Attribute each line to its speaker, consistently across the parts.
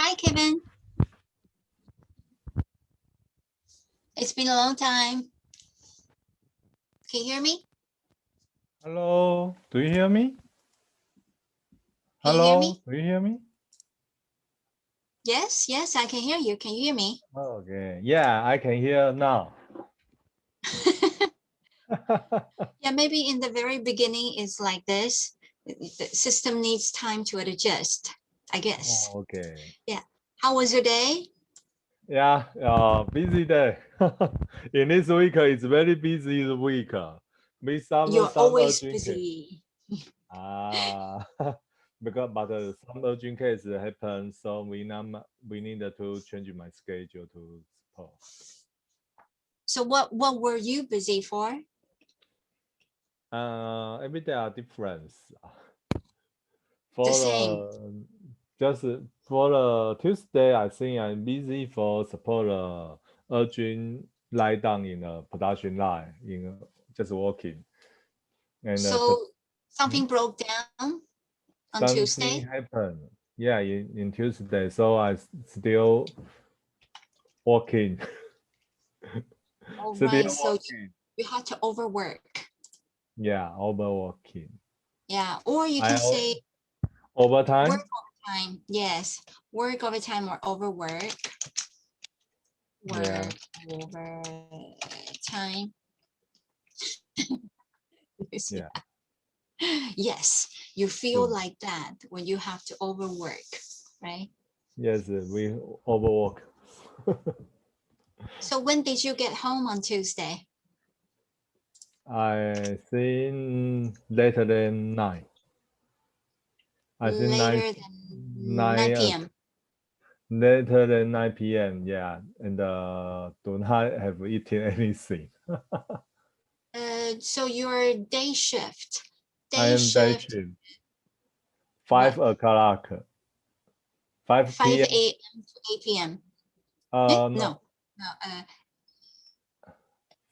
Speaker 1: Hi, Kevin. It's been a long time. Can you hear me?
Speaker 2: Hello, do you hear me?
Speaker 1: Can you hear
Speaker 2: Hello,
Speaker 1: me?
Speaker 2: do you hear me?
Speaker 1: Yes, I can hear you. Can you hear me?
Speaker 2: Okay, yeah, I can hear now.
Speaker 1: Yeah, maybe in the very beginning it's like this. The system needs time to adjust, I guess.
Speaker 2: Okay.
Speaker 1: Yeah. How was your day?
Speaker 2: Yeah, busy day. In this week, it's very busy week. With
Speaker 1: You're
Speaker 2: some
Speaker 1: always
Speaker 2: urgent case.
Speaker 1: busy.
Speaker 2: But some urgent case happened, so we need to change my schedule to support.
Speaker 1: So what were you busy for?
Speaker 2: Every day are different.
Speaker 1: The
Speaker 2: For
Speaker 1: same.
Speaker 2: just for the Tuesday, I think I'm busy for support urgent lie down in a production line in just working. And
Speaker 1: So
Speaker 2: hmm?
Speaker 1: something broke down on
Speaker 2: Something
Speaker 1: Tuesday?
Speaker 2: happened. Yeah, in Tuesday, so I still working.
Speaker 1: All
Speaker 2: Still
Speaker 1: right. So
Speaker 2: working.
Speaker 1: you had to overwork.
Speaker 2: Yeah, overworking.
Speaker 1: Yeah. Or you can
Speaker 2: I
Speaker 1: say work
Speaker 2: overtime.
Speaker 1: overtime. Yes. Work overtime or overwork.
Speaker 2: Yeah.
Speaker 1: Work overtime.
Speaker 2: Yeah.
Speaker 1: Yes, you feel
Speaker 2: True.
Speaker 1: like that when you have to overwork, right?
Speaker 2: Yes, we overwork.
Speaker 1: So when did you get home on Tuesday?
Speaker 2: I think later than 9. I think
Speaker 1: Later than 9
Speaker 2: 9
Speaker 1: p.m.
Speaker 2: later than 9 p.m. Yeah, and do not have eaten anything.
Speaker 1: So your day shift,
Speaker 2: I
Speaker 1: day
Speaker 2: am day
Speaker 1: shift,
Speaker 2: shift.
Speaker 1: what?
Speaker 2: 5 o'clock, 5
Speaker 1: 5
Speaker 2: p.m.
Speaker 1: a.m. to 8 p.m. Eh?
Speaker 2: No,
Speaker 1: No. Eh?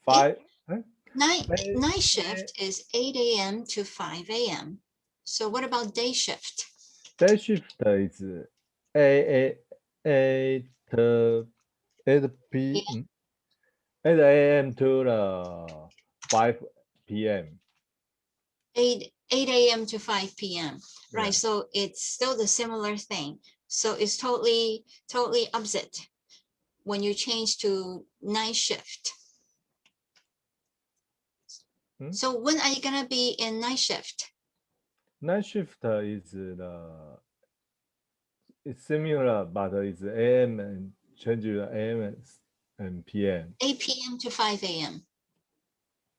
Speaker 2: 5. Eh?
Speaker 1: Night
Speaker 2: Eh,
Speaker 1: shift is 8 a.m. to 5 a.m. So what about day shift?
Speaker 2: Day shift is 8 8 8 p 8 a.m. to the 5 p.m.
Speaker 1: 8 a.m. to 5 p.m. Right.
Speaker 2: Yeah.
Speaker 1: So it's still the similar thing. So it's totally opposite when you change to night shift.
Speaker 2: Hmm?
Speaker 1: So when are you gonna be in night shift?
Speaker 2: Night shift is it's similar, but it's AM and change the AM and PM.
Speaker 1: 8 p.m. to 5 a.m.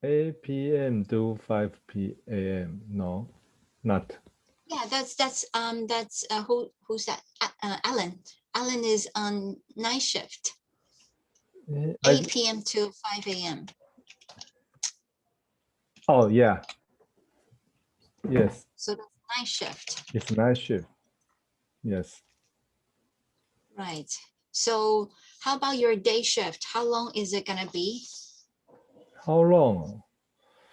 Speaker 2: 8 p.m. to 5 p.m. No, not.
Speaker 1: Yeah, that's who's that? Alan. Alan is on night shift,
Speaker 2: I
Speaker 1: 8 p.m. to 5 a.m.
Speaker 2: oh yeah, yes,
Speaker 1: So that's night shift.
Speaker 2: it's night shift. Yes.
Speaker 1: Right. So how about your day shift? How long is it gonna be?
Speaker 2: How long?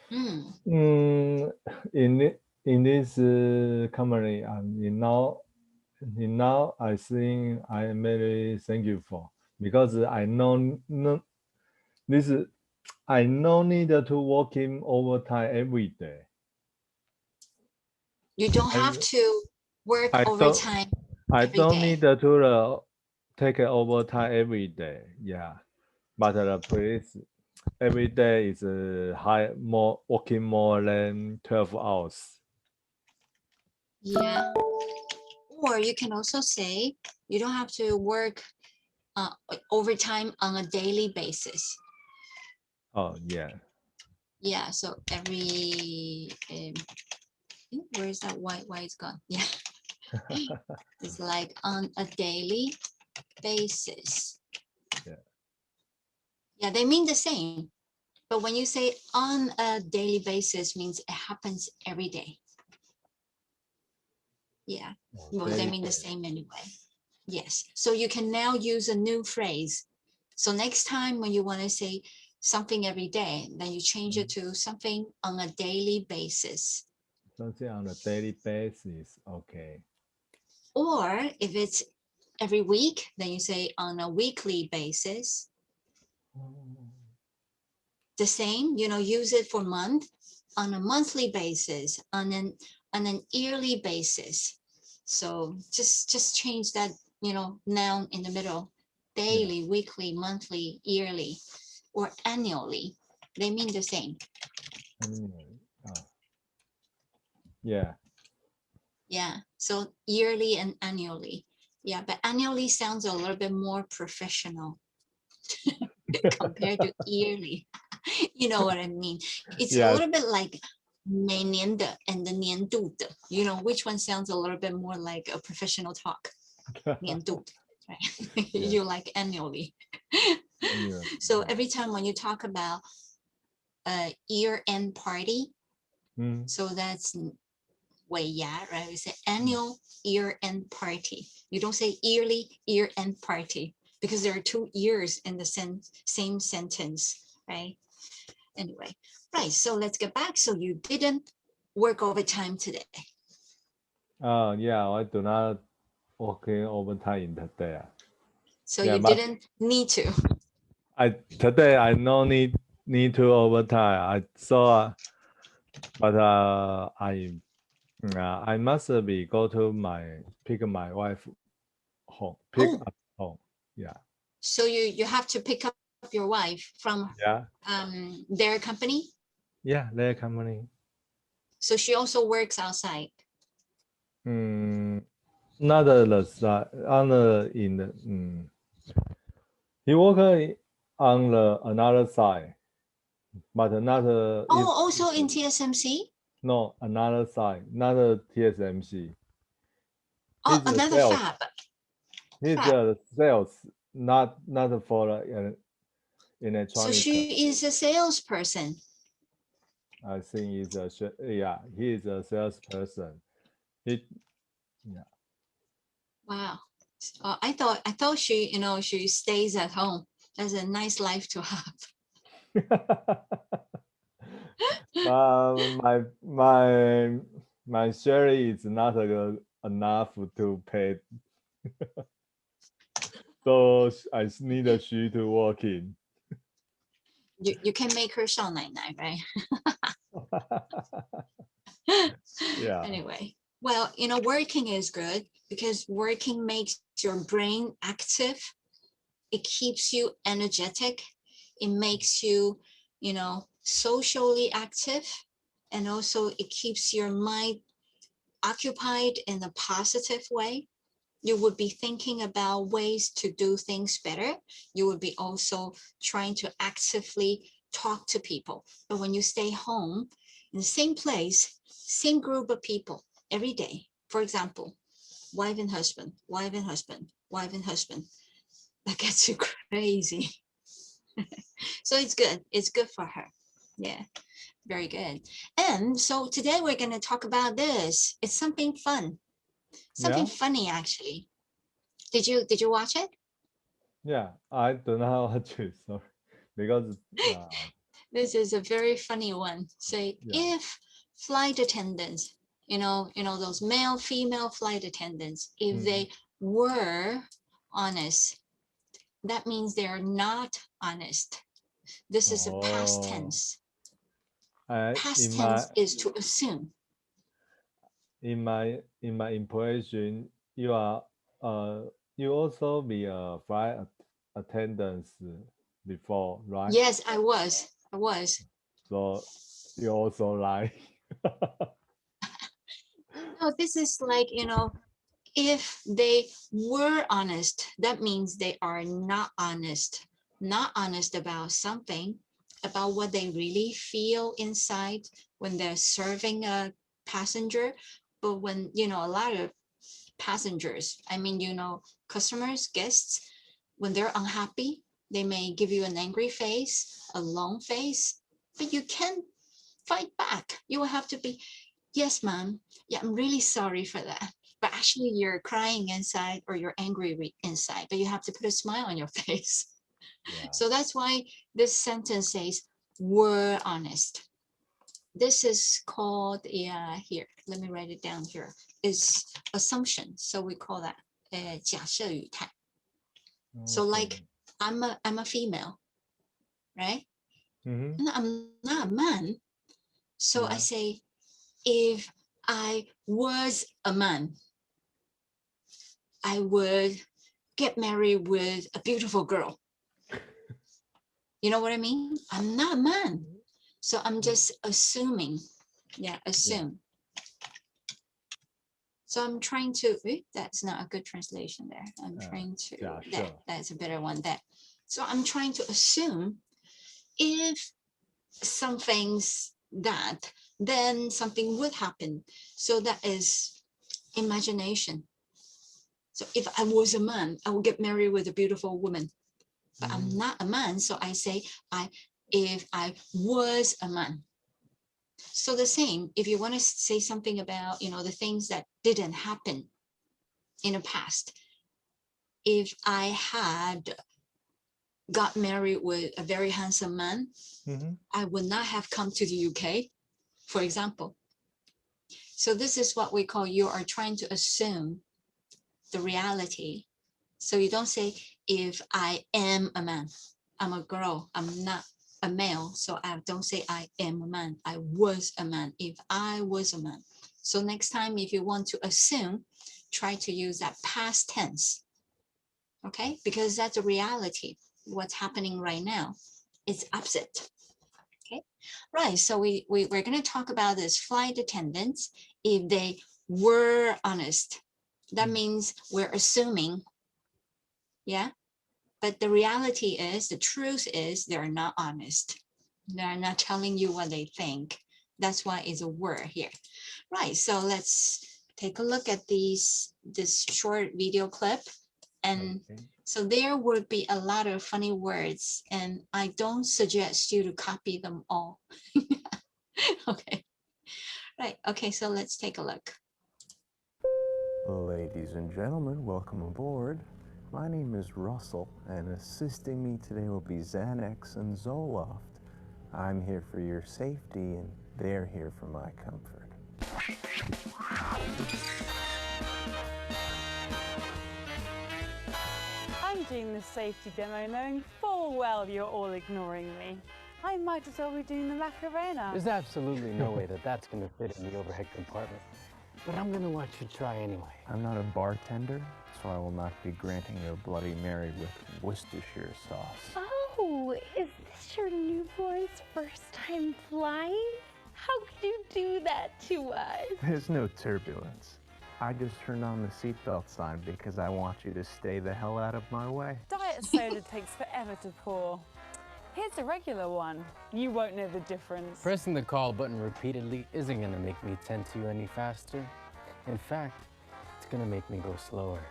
Speaker 1: Hmm.
Speaker 2: Mm, in this company, now I think I am very thankful because I know no, this I no need to working overtime every day.
Speaker 1: You don't
Speaker 2: I
Speaker 1: have to work
Speaker 2: I don't
Speaker 1: overtime
Speaker 2: I
Speaker 1: every
Speaker 2: don't
Speaker 1: day.
Speaker 2: need to take overtime every day. Yeah, but the police every day is high more working more than 12 hours.
Speaker 1: Yeah. Or you can also say you don't have to work uh, overtime on a daily basis.
Speaker 2: Oh yeah.
Speaker 1: Yeah. So every where is that? Why it's gone? Yeah. It's like on a daily basis.
Speaker 2: Yeah.
Speaker 1: Yeah, they mean the same. But when you say on a daily basis means it happens every day. Yeah.
Speaker 2: Oh,
Speaker 1: Well, they
Speaker 2: daily
Speaker 1: mean the
Speaker 2: pay.
Speaker 1: same anyway. Yes. So you can now use a new phrase. So next time when you want to say something every day, then you change it to something on a daily basis.
Speaker 2: Something on a daily basis. Okay.
Speaker 1: Or if it's every week, then you say on a weekly basis. The same, use it for month, on a monthly basis, on an yearly basis. So just change that, noun in the middle, daily, weekly, monthly, yearly, or annually. They mean the same.
Speaker 2: Yeah.
Speaker 1: Yeah, so yearly and annually. Yeah, but annually sounds a little bit more professional compared to yearly. You know what I mean? It's a little bit like 每年的 and the 年度的. Which one sounds a little bit more like a professional talk? 年度, right? You like annually. So every time when you talk about a year-end party, so that's 尾牙, right? We say annual year-end party. You don't say yearly year-end party because there are 2 years in the same sentence, right? Anyway, right. So let's get back. So you didn't work overtime today.
Speaker 2: Yeah, I do not working overtime in today.
Speaker 1: So you didn't need to.
Speaker 2: Today I no need to overtime. But I must be go to pick my wife home. Up home. Yeah.
Speaker 1: So you have to pick up your wife from their company?
Speaker 2: Yeah, their company.
Speaker 1: So she also works outside?
Speaker 2: Not the side, he work on another side, but another.
Speaker 1: Also in TSMC?
Speaker 2: No, another side, not TSMC.
Speaker 1: Oh, another fab.
Speaker 2: He's a sales, not for electronics.
Speaker 1: So she is a salesperson.
Speaker 2: I think he is a salesperson.
Speaker 1: Wow. I thought she, she stays at home. That's a nice life to have.
Speaker 2: My salary is not enough to pay. So I need she to work in.
Speaker 1: You can make her 少奶奶, right?
Speaker 2: Yeah.
Speaker 1: Anyway, well, working is good because working makes your brain active. It keeps you energetic. It makes you, socially active. And also it keeps your mind occupied in a positive way. You would be thinking about ways to do things better. You would be also trying to actively talk to people. But when you stay home in the same place, same group of people every day, for example, wife and husband, wife and husband, wife and husband, that gets you crazy. So it's good. It's good for her. Yeah, very good. And so today we're going to talk about this. It's something fun. Something funny, actually. Did you watch it?
Speaker 2: Yeah, I don't know how to, sorry, because
Speaker 1: this is a very funny one. Say, if flight attendants, those male, female flight attendants, if they were honest, that means they are not honest. This is a past tense. Past tense is to assume.
Speaker 2: In my impression, you also be a flight attendant before, right?
Speaker 1: Yes, I was.
Speaker 2: So you also lie.
Speaker 1: No, this is like, if they were honest, that means they are not honest about something, about what they really feel inside when they're serving a passenger. But when, a lot of passengers, customers, guests, when they're unhappy, they may give you an angry face, a long face, but you can't fight back. You will have to be, yes, ma'am. Yeah, I'm really sorry for that. But actually you're crying inside or you're angry inside, but you have to put a smile on your face. Yeah. So that's why this sentence says, were honest. This is called, here, let me write it down here, is assumption. So we call that 假设语态。So like I'm a female, right?
Speaker 2: Mm-hmm.
Speaker 1: And I'm not a man. So I
Speaker 2: Yeah.
Speaker 1: say, if I was a man, I would get married with a beautiful girl. You know what I mean? I'm not a man. So I'm just assuming. Yeah, assume. So I'm trying to, that's not a good translation there. I'm trying to, that's a better one there. So I'm trying to assume if something's that, then something would happen. So that is imagination. So if I was a man, I would get married with a beautiful woman. But I'm not a man, so I say if I was a man. So the same, if you want to say something about, the things that didn't happen in the past, if I had got married with a very handsome man, I would not have come to the UK, for example. So this is what we call, you are trying to assume the reality. So you don't say, if I am a man, I'm a girl, I'm not a male. So I don't say I am a man, I was a man, if I was a man. So next time, if you want to assume, try to use that past tense. Okay, because that's a reality. What's happening right now, it's opposite. Okay, right. So we're going to talk about this flight attendants. If they were honest, that means we're assuming. Yeah, but the reality is, the truth is, they're not honest. They're not telling you what they think. That's why it's a word here. Right, so let's take a look at this short video clip. And so there would be a lot of funny words, and I don't suggest you to copy them all. Okay, right, okay, so let's take a look.
Speaker 3: Ladies and gentlemen, welcome aboard. My name is Russell, and assisting me today will be Xanax and Zoloft. I'm here for your safety, and they're here for my comfort.
Speaker 4: I'm doing the safety demo knowing full well you're all ignoring me. I might as well be doing the Macarena.
Speaker 5: There's absolutely no way that that's going to fit in the overhead compartment. But I'm going to let you try anyway.
Speaker 3: I'm not a bartender, so I will not be granting you a Bloody Mary with Worcestershire sauce.
Speaker 6: Oh, is this your newborn's first time flying? How could you do that to us?
Speaker 3: There's no turbulence. I just turned on the seatbelt sign because I want you to stay the hell out of my way.
Speaker 4: Diet soda takes forever to pour. Here's a regular one. You won't know the difference.
Speaker 5: Pressing the call button repeatedly isn't going to make me tend to you any faster. In fact, it's going to make me go slower.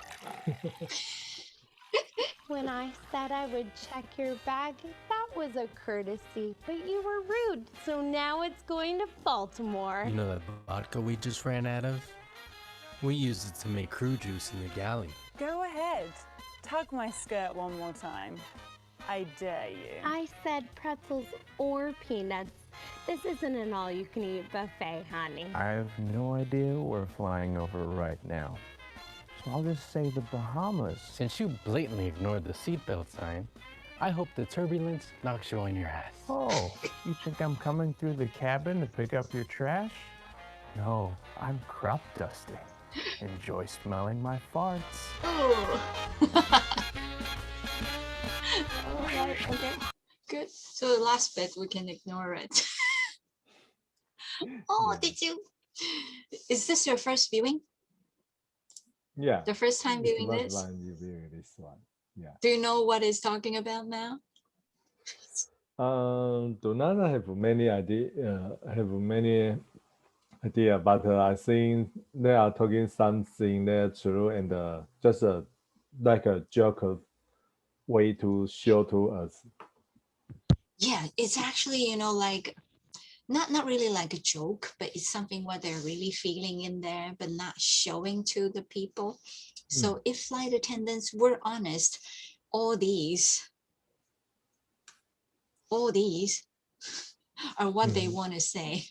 Speaker 6: When I said I would check your bag, that was a courtesy, but you were rude, so now it's going to Baltimore.
Speaker 5: You know that vodka we just ran out of? We used it to make crew juice in the galley.
Speaker 4: Go ahead. Tug my skirt one more time. I dare you.
Speaker 6: I said pretzels or peanuts. This isn't an all-you-can-eat buffet, honey.
Speaker 3: I have no idea what we're flying over right now. So I'll just say the Bahamas.
Speaker 5: Since you blatantly ignored the seatbelt sign, I hope the turbulence knocks you on your ass.
Speaker 3: Oh, you think I'm coming through the cabin to pick up your trash? No, I'm crop dusting. Enjoy smelling my farts.
Speaker 1: Oh. All right, okay, good. So the last bit, we can ignore it. Oh, did you? Is this your first viewing?
Speaker 2: Yeah.
Speaker 1: The first time viewing this?
Speaker 2: You viewing this one. Yeah.
Speaker 1: Do you know what it's talking about now?
Speaker 2: Do not have many idea. But I think they are talking something that's true and just like a joke way to show to us.
Speaker 1: Yeah, it's actually, like not really like a joke, but it's something what they're really feeling in there, but not showing to the people. So if flight attendants were honest, all these are what they want to say.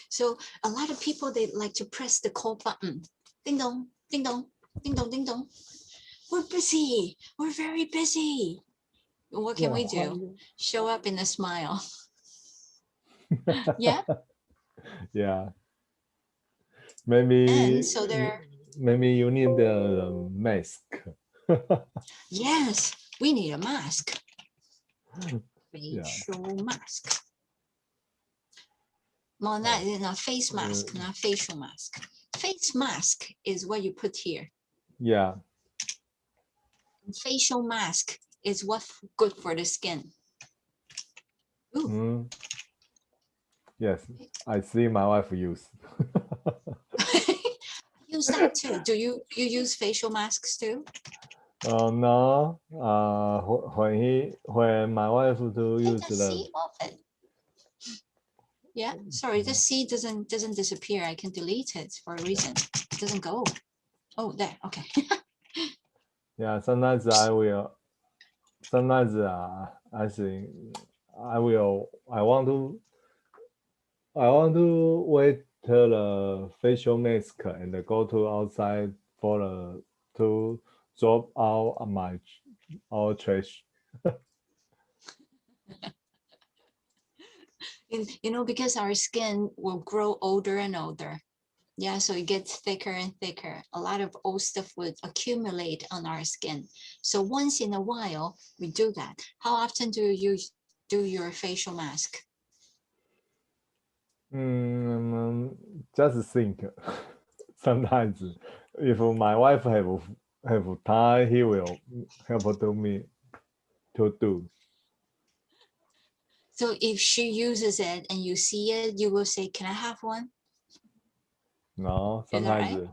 Speaker 1: So a lot of people, they like to press the call button. Ding dong, ding dong. Ding dong, ding dong. We're busy. We're very busy. What can
Speaker 2: Yeah,
Speaker 1: we do? Show up in a smile. Yeah.
Speaker 2: Yeah. Maybe
Speaker 1: And so there,
Speaker 2: maybe you need a mask.
Speaker 1: yes, we need a mask.
Speaker 2: Yeah.
Speaker 1: Facial mask. Well, not face mask, not facial mask. Face mask is what you put here.
Speaker 2: Yeah.
Speaker 1: Facial mask is what's good for the skin. Ooh.
Speaker 2: Mm. Yes, I see my wife use.
Speaker 1: Use that too. Do you use facial masks too?
Speaker 2: No. When my wife to
Speaker 1: Take
Speaker 2: use
Speaker 1: the
Speaker 2: the
Speaker 1: C off it. Yeah, sorry, the C doesn't disappear. I can delete it for a reason. It doesn't go. Oh, there. Okay.
Speaker 2: yeah. Sometimes I will. Sometimes I think I will. I want to wait till the facial mask and go to outside for to drop out our trash.
Speaker 1: You know, because our skin will grow older and older. Yeah, so it gets thicker and thicker. A lot of old stuff would accumulate on our skin. So once in a while, we do that. How often do you do your facial mask?
Speaker 2: Just think. Sometimes, if my wife have time, he will help to me to do.
Speaker 1: So if she uses it and you see it, you will say, "Can I have one?"
Speaker 2: No,
Speaker 1: Is that right?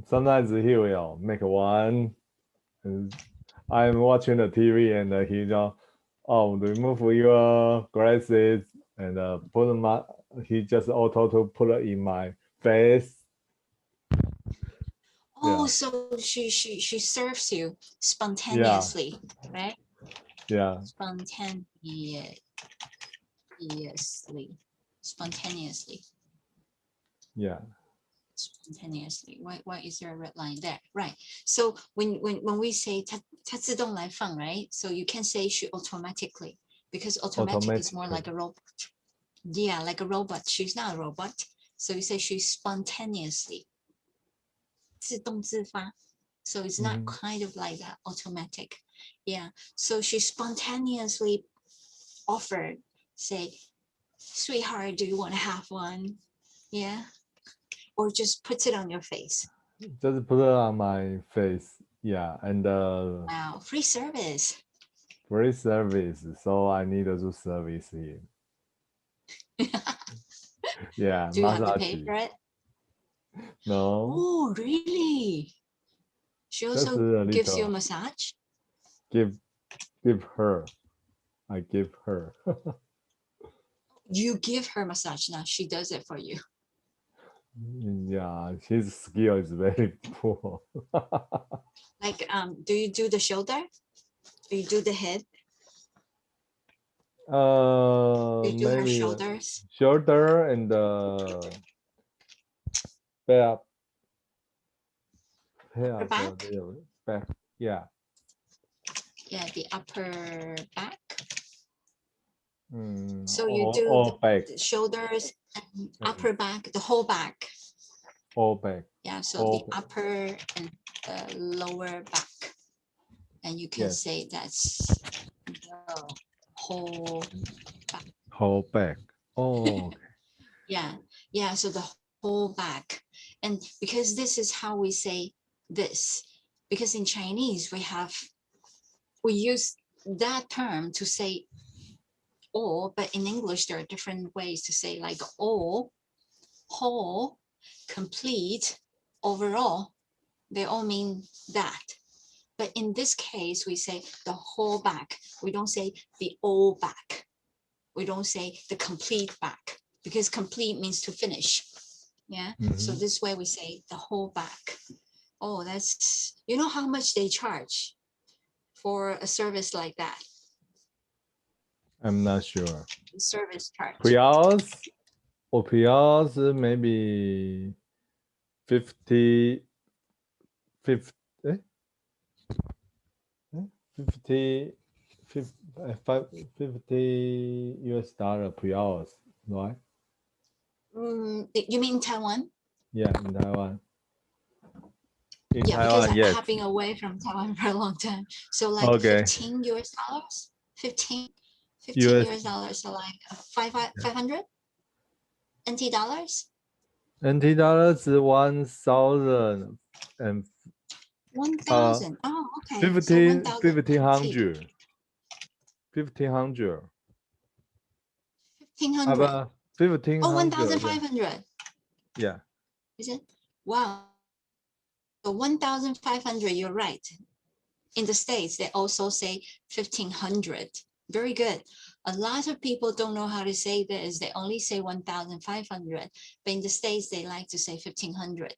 Speaker 2: sometimes he will make one. And I'm watching the TV and he just, remove your glasses and he just auto to put it in my face.
Speaker 1: Oh,
Speaker 2: Yeah.
Speaker 1: so she serves you spontaneously, right?
Speaker 2: Yeah.
Speaker 1: Spontaneously.
Speaker 2: Yeah.
Speaker 1: Spontaneously. Why is there a red line there? Right. So when we say 它自动来放, right? So you can say she automatically, because automatic is more like a robot. Yeah, like a robot. She's not a robot. So you say she spontaneously. 自动自发. So it's not kind of like that, automatic. Yeah. So she spontaneously offered, say, "Sweetheart, do you want to have one?" Yeah. Or just puts it on your face.
Speaker 2: Just put it on my face. Yeah. And
Speaker 1: Wow, free service.
Speaker 2: free service. So I need to service him. Yeah.
Speaker 1: Do you have to
Speaker 2: massage.
Speaker 1: pay for it?
Speaker 2: No.
Speaker 1: Oh, really? She
Speaker 2: Just
Speaker 1: also
Speaker 2: a
Speaker 1: gives you a
Speaker 2: little.
Speaker 1: massage?
Speaker 2: Give her. I give her.
Speaker 1: You give her massage now. She does it for you.
Speaker 2: Yeah, his skill is very poor.
Speaker 1: Like, do you do the shoulder? Do you do the head? Do you do her
Speaker 2: Maybe
Speaker 1: shoulders?
Speaker 2: shoulder and back.
Speaker 1: Upper back?
Speaker 2: Back. Yeah.
Speaker 1: Yeah, the upper back.
Speaker 2: Mm,
Speaker 1: So you do the shoulders and upper back, the whole back.
Speaker 2: All back.
Speaker 1: Yeah, so the upper and the lower back. And you can say that's the whole back.
Speaker 2: Whole back. Oh, okay.
Speaker 1: Yeah, so the whole back. And because this is how we say this, because in Chinese we use that term to say all, but in English there are different ways to say, like all, whole, complete, overall. They all mean that. But in this case, we say the whole back. We don't say the all back. We don't say the complete back, because complete means to finish. Yeah. So this way we say the whole back. Oh, that's, you know how much they charge for a service like that?
Speaker 2: I'm not sure.
Speaker 1: Service charge.
Speaker 2: Prius maybe 50 50 US dollar per hour, right?
Speaker 1: You mean Taiwan?
Speaker 2: Yeah, in Taiwan. In
Speaker 1: Yeah, because
Speaker 2: Taiwan,
Speaker 1: I'm
Speaker 2: yes.
Speaker 1: hopping away from Taiwan for a long time. So like
Speaker 2: Okay.
Speaker 1: 15 US dollars, 15
Speaker 2: US
Speaker 1: US dollars, so like 500 NT dollars,
Speaker 2: NT dollars 1,000 and
Speaker 1: 1,000. Oh, okay. So 1,000 NT.
Speaker 2: 1,500. 1,500.
Speaker 1: 1,500.
Speaker 2: 1,500.
Speaker 1: Oh,
Speaker 2: yeah.
Speaker 1: 1,500.
Speaker 2: Yeah.
Speaker 1: Is it? Wow. So 1,500, you're right. In the States, they also say 1,500. Very good. A lot of people don't know how to say this. They only say 1,500. But in the States, they like to say 1,500.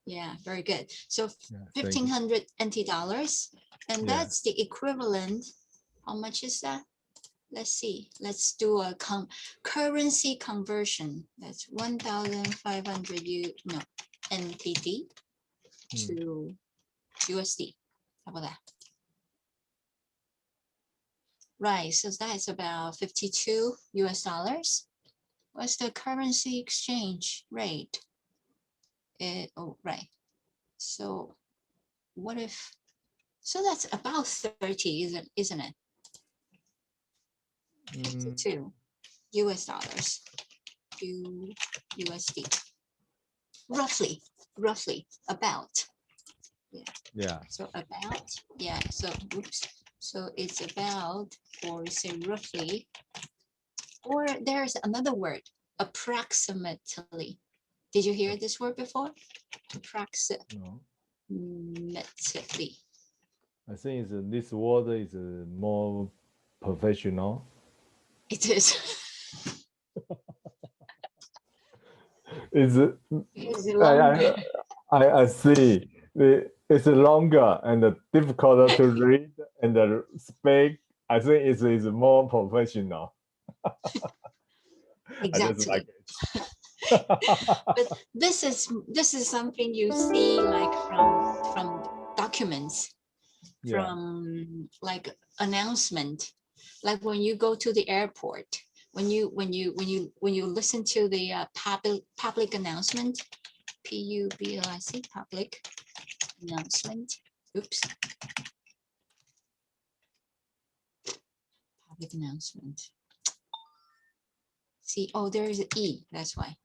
Speaker 1: Yeah, very good. So
Speaker 2: Yeah, thank you.
Speaker 1: 1,500 NT dollars. And
Speaker 2: Yeah.
Speaker 1: that's the equivalent. How much is that? Let's see. Let's do a currency conversion. That's 1,500 NTD to USD. How about that? Right, so that's about 52 US dollars. What's the currency exchange rate? Oh, right. So what if, so that's about 30, isn't it? 52 US dollars to USD. Roughly, about.
Speaker 2: Yeah.
Speaker 1: So about, yeah, so oops. So it's about, or say roughly, or there's another word, approximately. Did you hear this word before? Approximately.
Speaker 2: No. I think this word is more professional.
Speaker 1: It is.
Speaker 2: It's
Speaker 1: longer.
Speaker 2: I see. It's longer and difficult to read and speak. I think it is more professional.
Speaker 1: Exactly.
Speaker 2: I just like it.
Speaker 1: But this is something you see like from documents, from like announcement, like when you go to the airport, when you listen to the public announcement, PUBLIC, public announcement. Oops. Public announcement. See, oh, there is an E. That's why.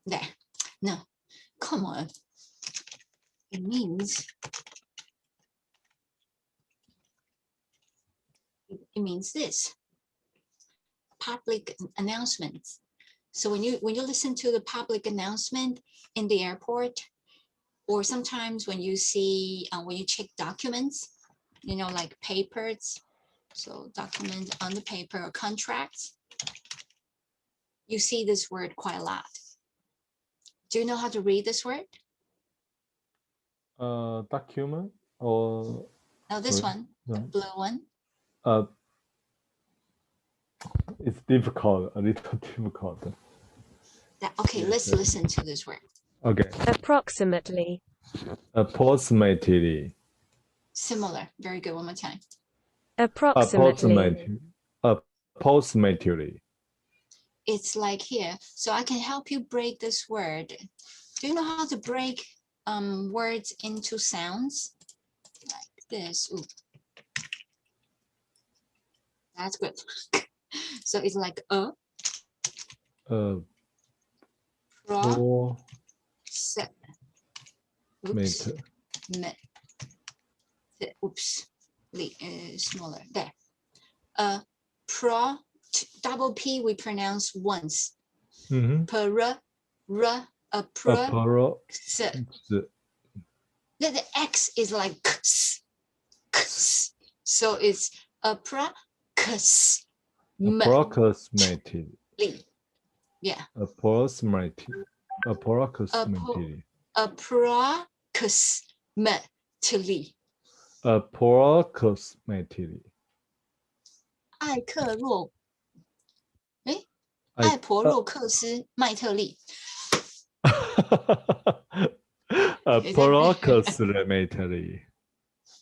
Speaker 1: There. No, come on. It means this. Public announcements. So when you listen to the public announcement in the airport, or sometimes when you see when you check documents, like papers, so documents on the paper or contracts, you see this word quite a lot. Do you know how to read this word?
Speaker 2: Document or
Speaker 1: no, this one, the blue one.
Speaker 2: It's difficult, a little difficult.
Speaker 1: Okay, let's listen to this word.
Speaker 2: Okay.
Speaker 6: Approximately.
Speaker 2: Approximately.
Speaker 1: Similar. Very good. One more time.
Speaker 6: Approximately.
Speaker 2: Approximately.
Speaker 1: It's like here. So I can help you break this word. Do you know how to break words into sounds? Like this. Ooh. That's good. So it's like smaller there. Double P we pronounce once. The X is like so it's
Speaker 2: approximately.
Speaker 1: Yeah.
Speaker 2: Approximately.
Speaker 1: Approximately.
Speaker 2: Approximately.
Speaker 1: 艾克洛，艾婆洛克斯麦特利。
Speaker 2: Approximately.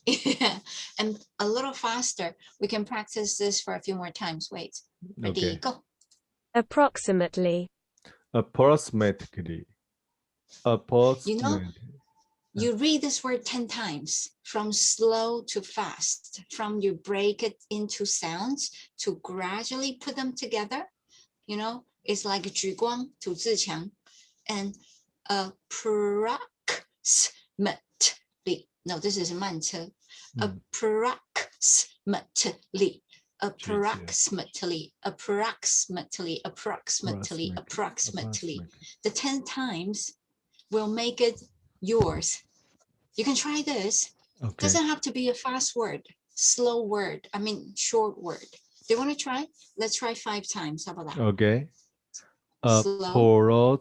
Speaker 1: Yeah. And a little faster, we can practice this for a few more times. Wait, ready,
Speaker 2: Okay.
Speaker 1: go.
Speaker 6: Approximately.
Speaker 2: Approximately. Approximately.
Speaker 1: You read this word 10 times, from slow to fast, from you break it into sounds to gradually put them together. You know, it's like 举光吐自强 and approximately. No, this is 慢车. Approximately. Approximately, approximately, approximately, approximately. The 10 times will make it yours. You can try this.
Speaker 2: Okay.
Speaker 1: Doesn't have to be a fast word, slow word. I mean, short word. Do you want to try? Let's try 5 times. How about that?
Speaker 2: Okay.
Speaker 1: Slow.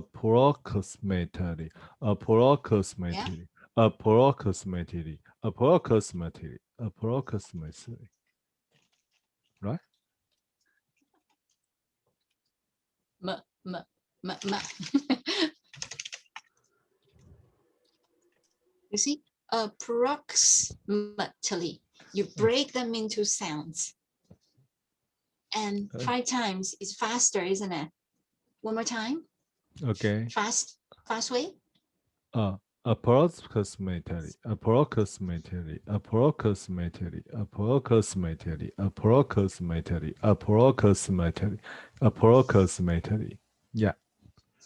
Speaker 2: Approximately. Approximately. Approximately. Approximately. Approximately. Approximately. Right?
Speaker 1: M. You see, approximately. You break them into sounds. And 5 times is faster, isn't it? One more time.
Speaker 2: Okay.
Speaker 1: Fast way.
Speaker 2: Approximately. Approximately. Approximately. Approximately. Approximately. Approximately. Approximately. Yeah.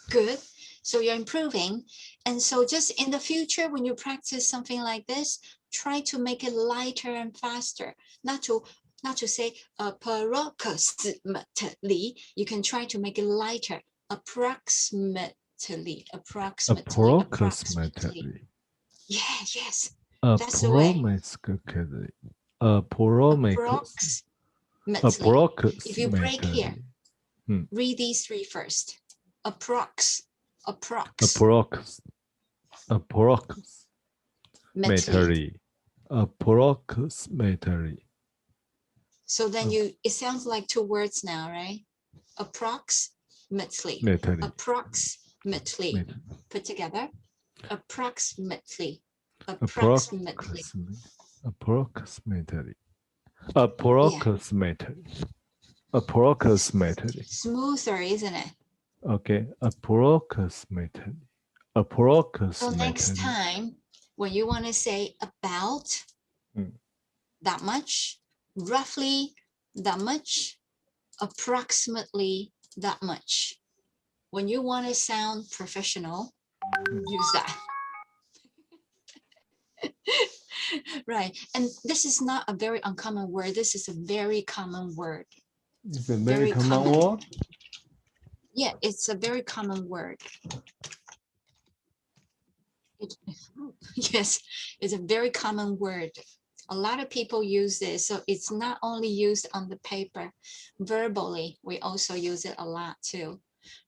Speaker 1: Good. So you're improving. And so just in the future, when you practice something like this, try to make it lighter and faster. Not to say approximately. You can try to make it lighter. Approximately.
Speaker 2: Approximately.
Speaker 1: Yeah, yes. That's the way.
Speaker 2: Approximately.
Speaker 1: Approximately. If you break here,
Speaker 2: Approximately.
Speaker 1: read these 3 first. Approximately.
Speaker 2: Approximately.
Speaker 1: So then it sounds like 2 words now, right? Approximately. Approximately. Put together. Approximately. Approximately.
Speaker 2: Approximately.
Speaker 1: Smoother, isn't it?
Speaker 2: Okay. Approximately.
Speaker 1: So next time, when you want to say about that much, roughly that much, approximately that much. When you want to sound professional, use that. Right. And this is not a very uncommon word. This is a very common word.
Speaker 2: It's a very common word.
Speaker 1: Yeah, it's a very common word. Yes, it's a very common word. A lot of people use this. So it's not only used on the paper, verbally, we also use it a lot too.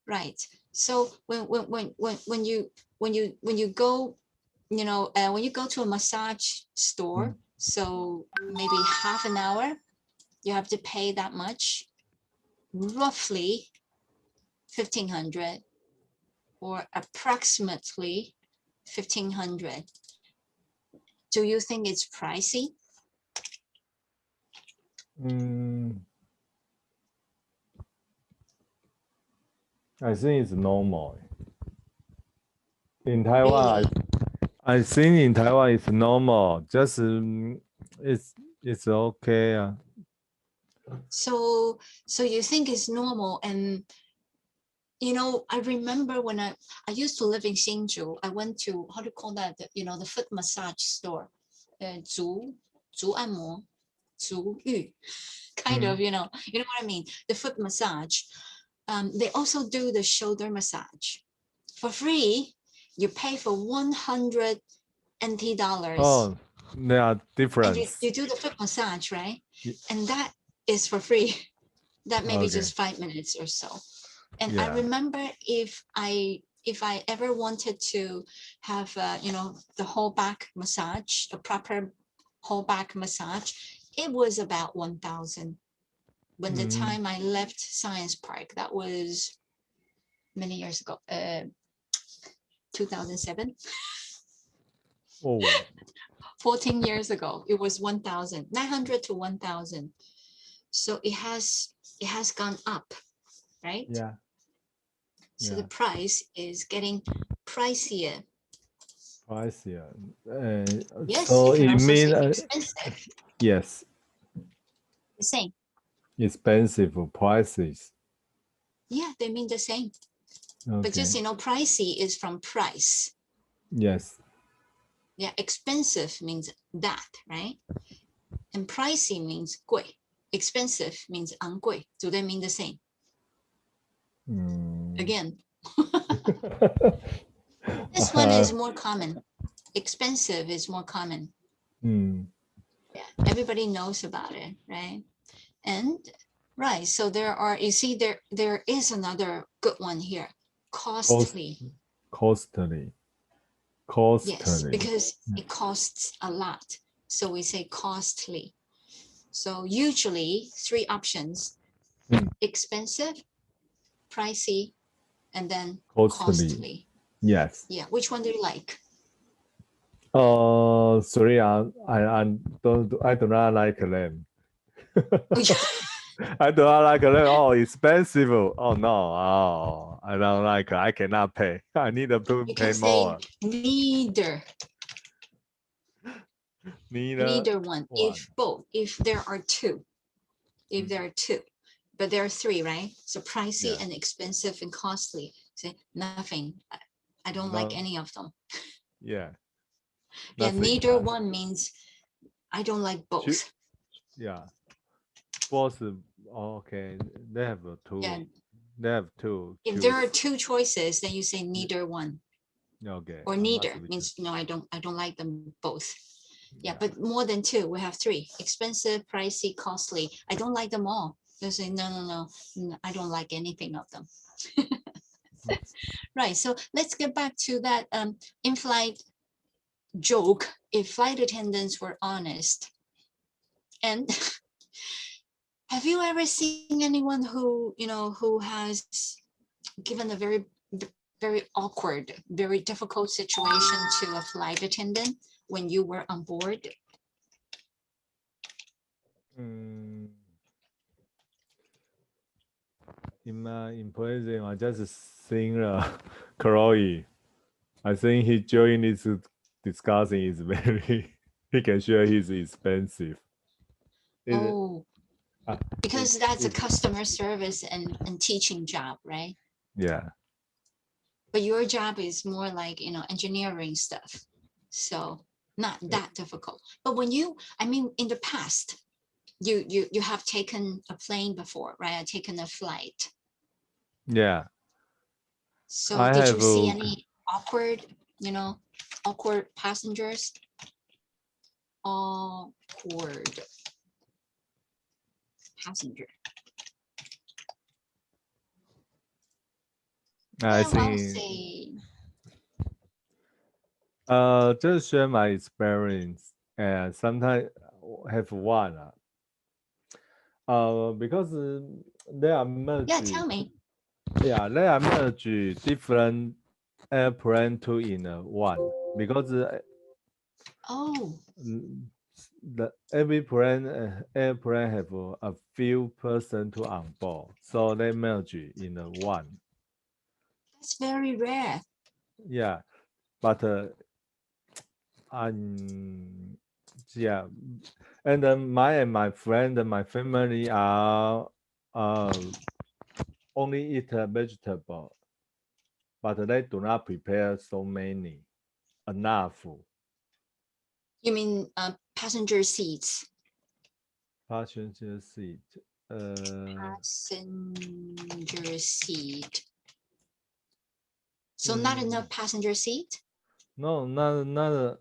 Speaker 1: Right. So when you go, when you go to a massage store, so maybe half an hour, you have to pay that much, roughly 1,500 or approximately 1,500. Do you think it's pricey?
Speaker 2: I think it's normal. In Taiwan,
Speaker 1: Really?
Speaker 2: I think in Taiwan it's normal. Just it's okay.
Speaker 1: So you think it's normal. And I remember when I used to live in Hsinchu, I went to, how do you call that? The foot massage store. 足按摩, 足浴, kind of, you know what I mean? The foot massage. They also do the shoulder massage for free. You pay for 100 NT dollars.
Speaker 2: Oh, there are
Speaker 1: And
Speaker 2: difference.
Speaker 1: you do the foot massage, right?
Speaker 2: Yeah.
Speaker 1: And that is for free. That may be
Speaker 2: Okay.
Speaker 1: just 5 minutes or so. And
Speaker 2: Yeah.
Speaker 1: I remember if I ever wanted to have the whole back massage, a proper whole back massage, it was about 1,000. When the time I left Science Park, that was many years ago, 2007,
Speaker 2: Oh,
Speaker 1: 14 years ago, it was 900 to 1,000. So it has gone up, right?
Speaker 2: yeah.
Speaker 1: So
Speaker 2: Yeah.
Speaker 1: the price is getting pricier.
Speaker 2: Pricier.
Speaker 1: Yes,
Speaker 2: So
Speaker 1: you can
Speaker 2: it
Speaker 1: also say
Speaker 2: mean
Speaker 1: expensive.
Speaker 2: yes,
Speaker 1: The same.
Speaker 2: expensive prices.
Speaker 1: Yeah, they mean the same.
Speaker 2: Okay.
Speaker 1: But just, pricey is from price.
Speaker 2: Yes.
Speaker 1: Yeah, expensive means that, right? And pricey means 贵. Expensive means 昂贵. Do they mean the same?
Speaker 2: Mm.
Speaker 1: Again, this one is more common. Expensive is more common.
Speaker 2: Mm.
Speaker 1: Yeah, everybody knows about it, right? And right, so you see there is another good one here. Costly.
Speaker 2: Costly.
Speaker 1: Yes, because it costs a lot. So we say costly. So usually 3 options: expensive, pricey, and then costly.
Speaker 2: Yes.
Speaker 1: Yeah, which one do you like?
Speaker 2: Sorry, I do not like them.
Speaker 1: Oh, yeah.
Speaker 2: I do not like them. Oh, expensive. Oh no. Oh, I don't like. I cannot pay. I need to
Speaker 1: You
Speaker 2: pay
Speaker 1: can
Speaker 2: more.
Speaker 1: say neither
Speaker 2: Neither
Speaker 1: one.
Speaker 2: one.
Speaker 1: If there are two, but there are 3, right? So pricey
Speaker 2: Yeah.
Speaker 1: and expensive and costly. Say nothing. I don't like any of them.
Speaker 2: Yeah.
Speaker 1: Yeah,
Speaker 2: Nothing.
Speaker 1: neither one means I don't like both.
Speaker 2: Yeah. Both. Okay. They have 2.
Speaker 1: Yeah.
Speaker 2: They have 2.
Speaker 1: If there are 2 choices, then you say neither one.
Speaker 2: Okay.
Speaker 1: Or
Speaker 2: must
Speaker 1: neither
Speaker 2: be
Speaker 1: means no, I don't like them both. Yeah,
Speaker 2: Yeah.
Speaker 1: but more than 2, we have 3: expensive, pricey, costly. I don't like them all. They say no, I don't like anything of them. Right. So let's get back to that in-flight joke. If flight attendants were honest, and have you ever seen anyone who has given a very awkward, very difficult situation to a flight attendant when you were on board?
Speaker 2: In my impression, I just seen Chloe. I think he joined this discussing is very. He can share he's expensive.
Speaker 1: Because that's a customer service and teaching job, right?
Speaker 2: Yeah.
Speaker 1: But your job is more like engineering stuff, so not that difficult. But when in the past, you have taken a plane before, right? Taken a flight.
Speaker 2: Yeah.
Speaker 1: So
Speaker 2: I
Speaker 1: did you
Speaker 2: have
Speaker 1: see any awkward passengers? Awkward passenger.
Speaker 2: I
Speaker 1: Well, I'll
Speaker 2: think.
Speaker 1: say
Speaker 2: Just share my experience, and sometimes have one. Because they are merged.
Speaker 1: yeah. Tell me.
Speaker 2: Yeah, they are merged different airplane two in one because every airplane have a few person to on board, so they merge in one.
Speaker 1: That's very rare.
Speaker 2: Yeah, but yeah, and my friend and my family are only eat vegetable, but they do not prepare so many enough.
Speaker 1: You mean passenger seats?
Speaker 2: Passenger seat.
Speaker 1: Passenger seat. So not enough passenger seat?
Speaker 2: No, not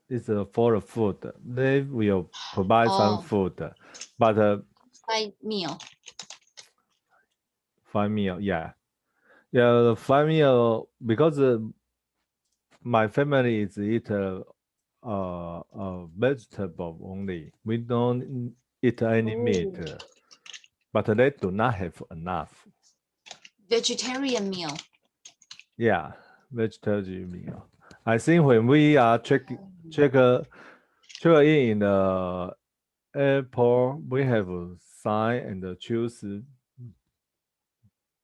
Speaker 2: it's for the food. They will provide some food, but
Speaker 1: flight meal.
Speaker 2: Flight meal, yeah, the flight meal because my family is eat vegetable only. We don't eat any meat, but they do not have enough.
Speaker 1: Vegetarian meal.
Speaker 2: Yeah, vegetarian meal. I think when we are check in in the airport, we have a sign and choose,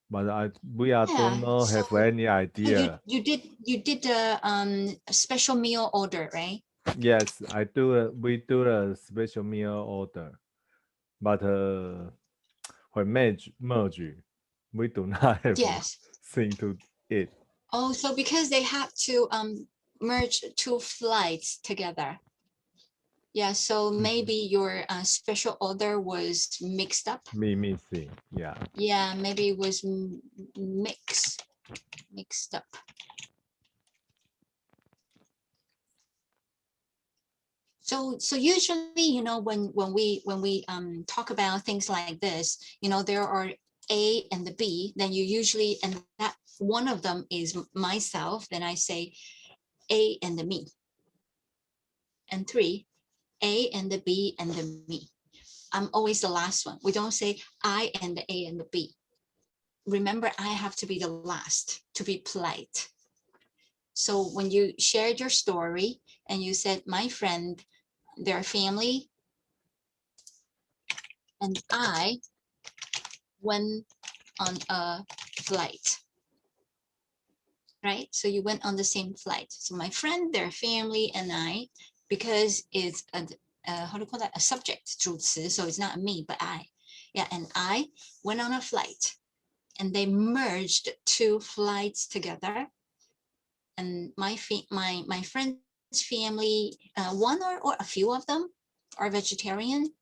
Speaker 2: but we are
Speaker 1: Yeah,
Speaker 2: don't know have
Speaker 1: so
Speaker 2: any
Speaker 1: you
Speaker 2: idea.
Speaker 1: you did a special meal order, right?
Speaker 2: Yes, we do a special meal order, but when merge, we do not have
Speaker 1: Yes.
Speaker 2: thing to eat.
Speaker 1: Oh, so because they had to merge two flights together. Yeah, so maybe your special order was mixed up.
Speaker 2: Missing, yeah.
Speaker 1: Yeah, maybe it was mixed up. So usually, you know, when we talk about things like this, you know, there are A and the B, then you usually, and that one of them is myself, then I say A and the me. And 3, A and the B and the me. I'm always the last one. We don't say I and the A and the B. Remember, I have to be the last to be polite. So when you shared your story and you said, my friend, their family, and I went on a flight, right? So you went on the same flight. So my friend, their family, and I, because it's a how do you call that? A subject, 主词, so it's not me, but I. Yeah, and I went on a flight, and they merged two flights together. And my friend's family, one or a few of them are vegetarian.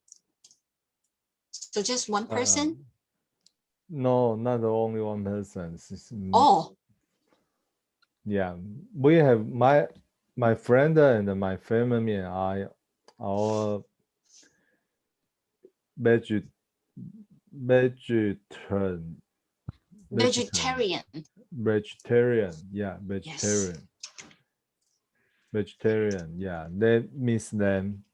Speaker 1: So just one person.
Speaker 2: No, not only one person.
Speaker 1: Oh,
Speaker 2: Yeah, we have my friend and my family and I, our vegetarian.
Speaker 1: vegetarian.
Speaker 2: Vegetarian, yeah,
Speaker 1: Yes.
Speaker 2: vegetarian, yeah. That means them.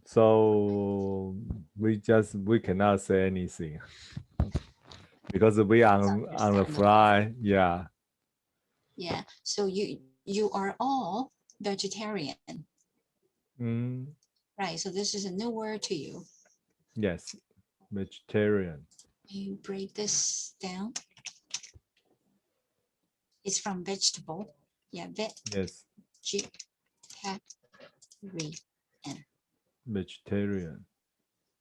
Speaker 2: So we cannot say anything because we on the fly, yeah.
Speaker 1: Yeah. So you are all vegetarian,
Speaker 2: Mm,
Speaker 1: right? So this is a new word to you.
Speaker 2: yes, vegetarian.
Speaker 1: You break this down. It's from vegetable. Yeah,
Speaker 2: Yes, vegetarian.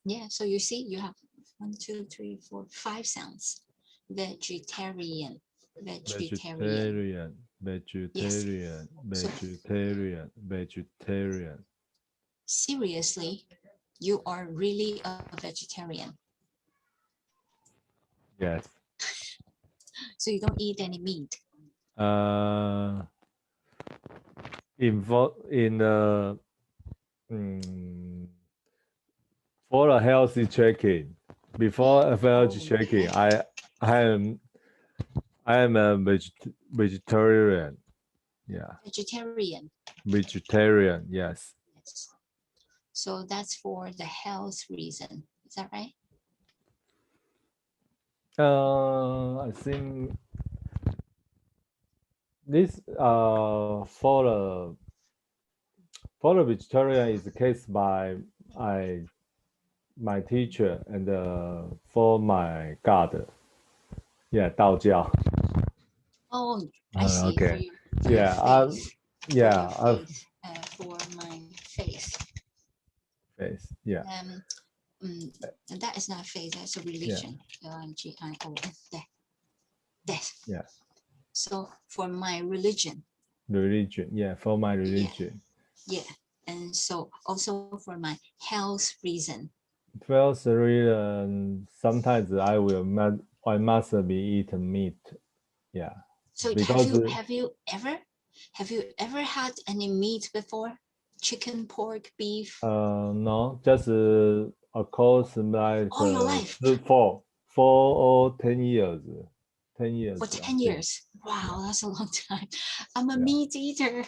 Speaker 1: Yeah, so you see, you have 1, 2, 3, 4, 5 sounds. Vegetarian, vegetarian.
Speaker 2: Vegetarian, vegetarian, vegetarian.
Speaker 1: Seriously, you are really a vegetarian.
Speaker 2: Yes.
Speaker 1: So you don't eat any meat.
Speaker 2: In the for a healthy check-in, before a healthy check-in, I am a vegetarian. Yeah. Vegetarian, yes.
Speaker 1: So that's for the health reason. Is that right?
Speaker 2: I think this for the vegetarian is the case by my teacher and for my God. Yeah, 道教.
Speaker 1: Oh, I see.
Speaker 2: Okay.
Speaker 1: For your faith, for my faith.
Speaker 2: Faith, yeah.
Speaker 1: That is not faith, that's a religion. L-I-G-I-O-N. Death.
Speaker 2: Yeah.
Speaker 1: So for my religion.
Speaker 2: Religion, yeah, for my religion.
Speaker 1: Yeah. And so also for my health reason.
Speaker 2: Health reason, sometimes I must be eating meat. Yeah.
Speaker 1: So
Speaker 2: because
Speaker 1: have you ever had any meat before? Chicken, pork, beef?
Speaker 2: No, just a course like
Speaker 1: all your life.
Speaker 2: 4 or 10 years. 10 years.
Speaker 1: For 10 years. Wow, that's a long time. I'm a meat eater.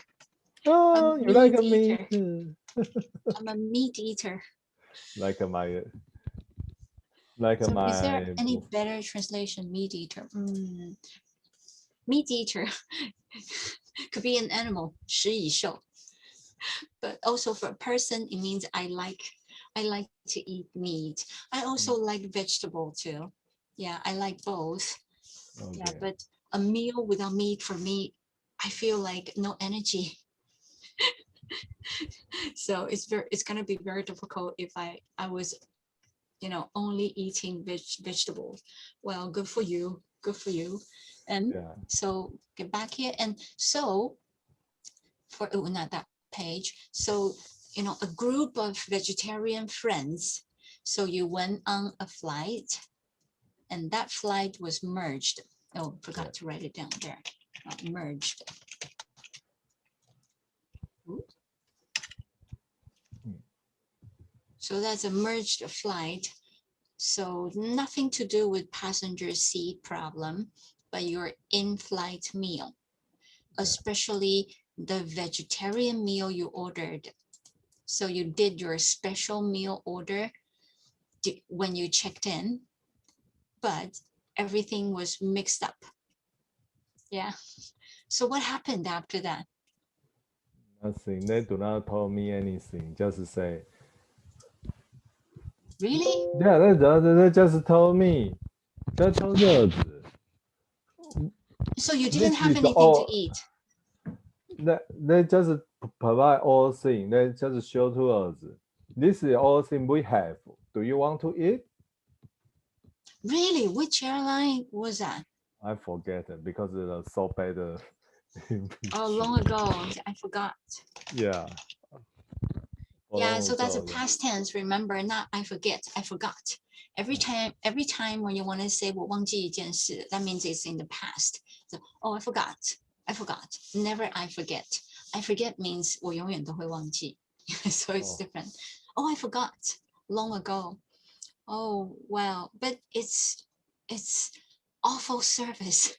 Speaker 2: Oh, you like a meat?
Speaker 1: I'm a meat eater.
Speaker 2: Like my Like
Speaker 1: So is there
Speaker 2: my
Speaker 1: any better translation? Meat eater. Meat eater could be an animal, 食蚁兽. But also for a person, it means I like to eat meat. I also like vegetable too. Yeah, I like both. Yeah,
Speaker 2: okay.
Speaker 1: but a meal without meat for me, I feel like no energy. So it's gonna be very difficult if I was, only eating vegetables. Well, good for you. Good for you. And
Speaker 2: Yeah.
Speaker 1: so get back here. And so for not that page. So, a group of vegetarian friends. So you went on a flight and that flight was merged. Oh, forgot
Speaker 2: Yeah.
Speaker 1: to write it down there. Merged. Oops. So that's a merged flight. So nothing to do with passenger seat problem, but your in-flight meal, especially the vegetarian meal you ordered. So you did your special meal order when you checked in, but everything was mixed up. Yeah. So what happened after that?
Speaker 2: Nothing. They do not tell me anything. Just say,
Speaker 1: Really?
Speaker 2: yeah, they just told me. They told us.
Speaker 1: So you
Speaker 2: This
Speaker 1: didn't have
Speaker 2: is
Speaker 1: anything to
Speaker 2: all.
Speaker 1: eat?
Speaker 2: They just provide all things. They just show to us. This is all thing we have. Do you want to eat?
Speaker 1: Really? Which airline was that?
Speaker 2: I forget it because it's so bad.
Speaker 1: Oh, long ago. I forgot.
Speaker 2: Yeah.
Speaker 1: Yeah, so that's a
Speaker 2: ago.
Speaker 1: past tense. Remember, not I forget. I forgot. Every time when you want to say 我忘记一件事, that means it's in the past. So, oh, I forgot. I forgot. Never I forget. I forget means 我永远都会忘记. So it's different. Oh, I forgot. Long ago. Oh, wow. But it's awful service.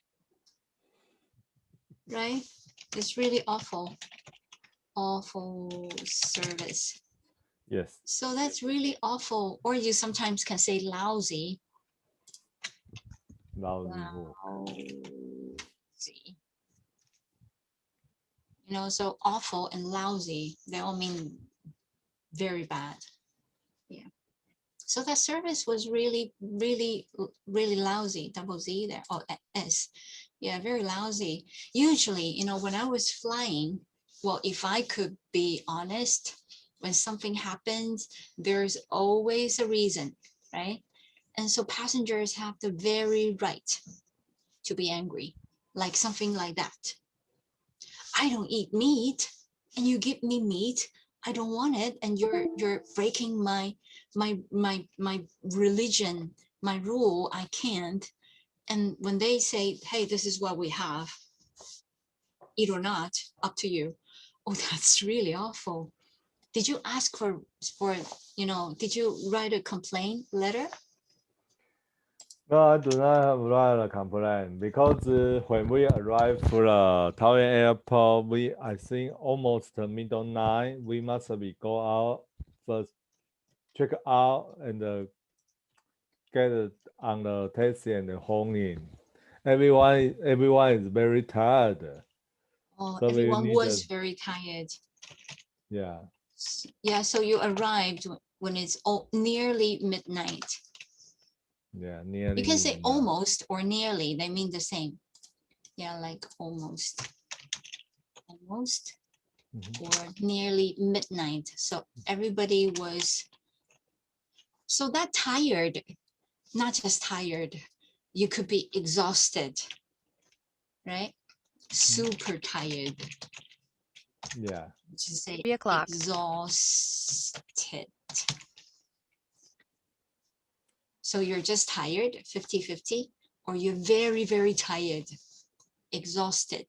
Speaker 1: Right? It's really awful. Awful service.
Speaker 2: Yes.
Speaker 1: So that's really awful. Or you sometimes can say lousy.
Speaker 2: Lousy.
Speaker 1: Lousy. So awful and lousy, they all mean very bad. Yeah. So that service was really, really, really lousy. Double Z there. Oh, S. Yeah, very lousy. Usually, when I was flying, well, if I could be honest, when something happens, there's always a reason, right? And so passengers have the very right to be angry, like something like that. I don't eat meat, and you give me meat. I don't want it, and you're breaking my religion, my rule. I can't. And when they say, "Hey, this is what we have," eat or not, up to you. Oh, that's really awful. Did you ask for did you write a complaint letter?
Speaker 2: No, I do not write a complaint because when we arrived to the Taoyuan airport, I think almost middle night, we must be go out first, check out and get on the taxi and home in. Everyone is very tired.
Speaker 1: Oh,
Speaker 2: So
Speaker 1: everyone was very tired.
Speaker 2: Yeah.
Speaker 1: Yeah, so you arrived when it's nearly midnight.
Speaker 2: Yeah, nearly.
Speaker 1: You can say almost or nearly, they mean the same. Yeah, like almost or nearly midnight. So everybody was so that tired, not just tired, you could be exhausted, right? Super tired.
Speaker 2: Yeah.
Speaker 1: To say
Speaker 7: 3 o'clock.
Speaker 1: exhausted. So you're just tired, 50-50, or you're very, very tired, exhausted.